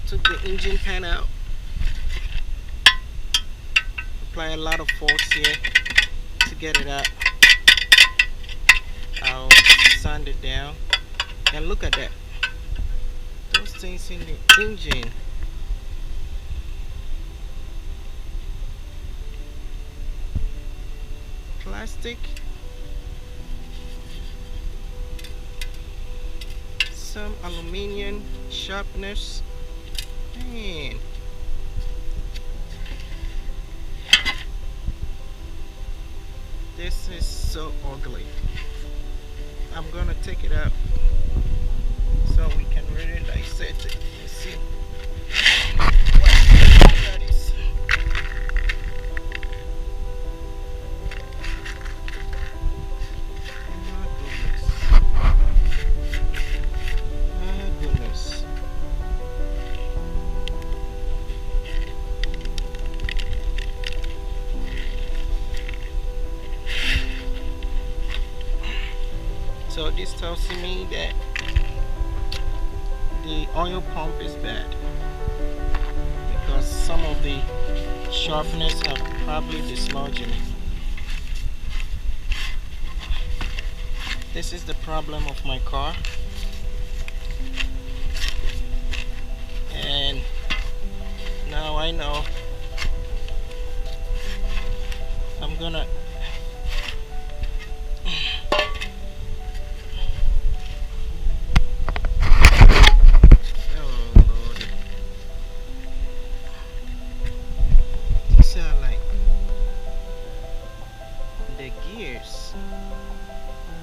took the engine pan out, apply a lot of force here to get it out. I'll sand it down, and look at that, those things in the engine. Plastic, some aluminum sharpness, man. This is so ugly. I'm gonna take it out so we can really dissect it and see what that is. My goodness. So this tells me that the oil pump is bad because some of the sharpness have probably dislodged in it. This is the problem of my car, and now I know I'm gonna the gears,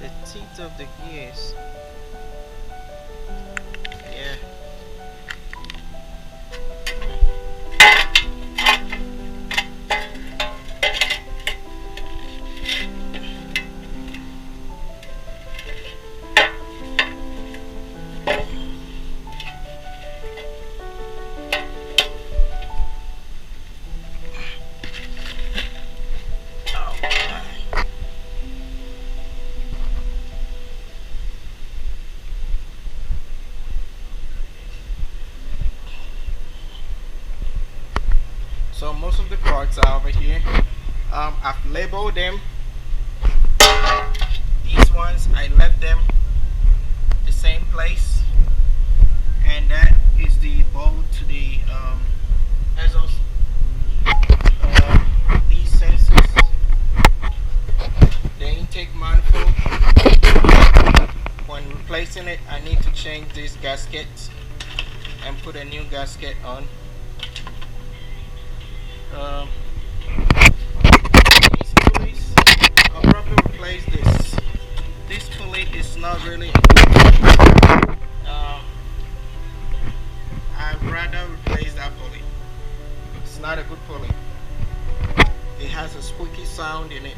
the teeth of the gears. Yeah. So most of the parts are over here. I've labeled them. These ones I left them the same place, and that is the bolt to the exhaust. These sensors, the intake manifold. When replacing it, I need to change this gasket and put a new gasket on. These pulleys, I'll probably replace this. This pulley is not really I'd rather replace that pulley. It's not a good pulley. It has a squeaky sound in it.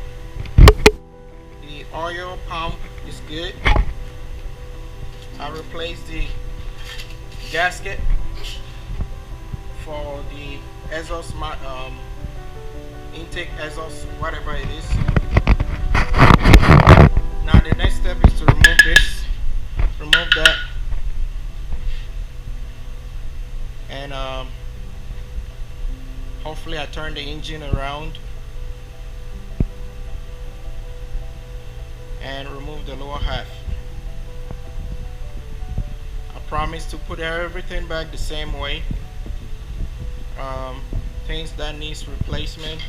The oil pump is good. I replaced the gasket for the exhaust, intake exhaust, whatever it is. Now the next step is to remove this, remove that, and hopefully I turn the engine around and remove the lower half. I promise to put everything back the same way. Things that needs replacement,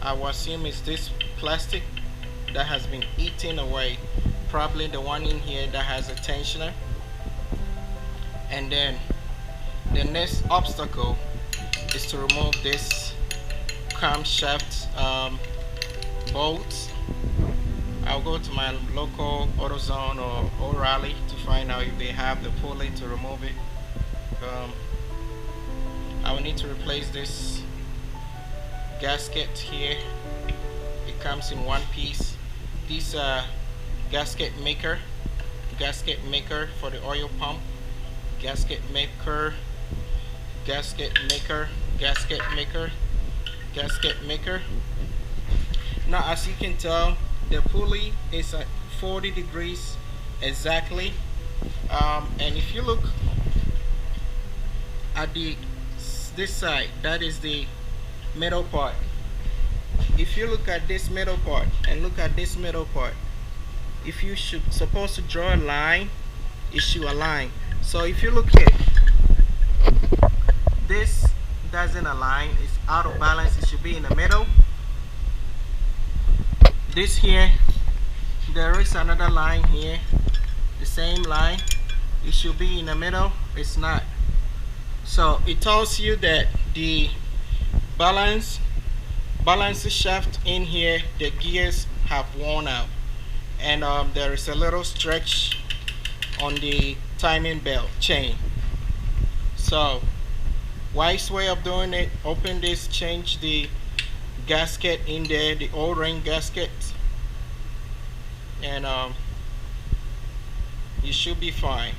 I will assume is this plastic that has been eaten away, probably the one in here that has a tensioner. And then the next obstacle is to remove this camshaft bolt. I'll go to my local AutoZone or O'Reilly to find out if they have the pulley to remove it. I will need to replace this gasket here. It comes in one piece. This gasket maker for the oil pump, gasket maker, gasket maker, gasket maker, gasket maker. Now as you can tell, the pulley is at 40 degrees exactly, and if you look at this side, that is the middle part. If you look at this middle part and look at this middle part, if you should supposed to draw a line, it should align. So if you look here, this doesn't align, it's out of balance, it should be in the middle. This here, there is another line here, the same line, it should be in the middle, it's not. So it tells you that the balance shaft in here, the gears have worn out, and there is a little stretch on the timing belt chain. So wise way of doing it, open this, change the gasket in there, the O-ring gasket, and you should be fine.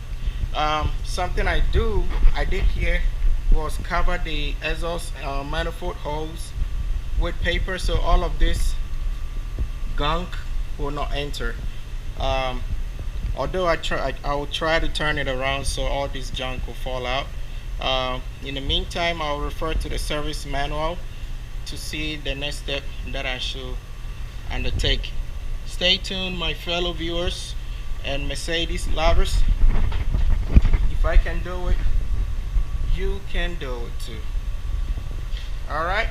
Something I did here was cover the exhaust manifold holes with paper, so all of this gunk will not enter. Although I will try to turn it around so all this junk will fall out. In the meantime, I'll refer to the service manual to see the next step that I should undertake. Stay tuned, my fellow viewers and Mercedes lovers. If I can do it, you can do it too. Alright?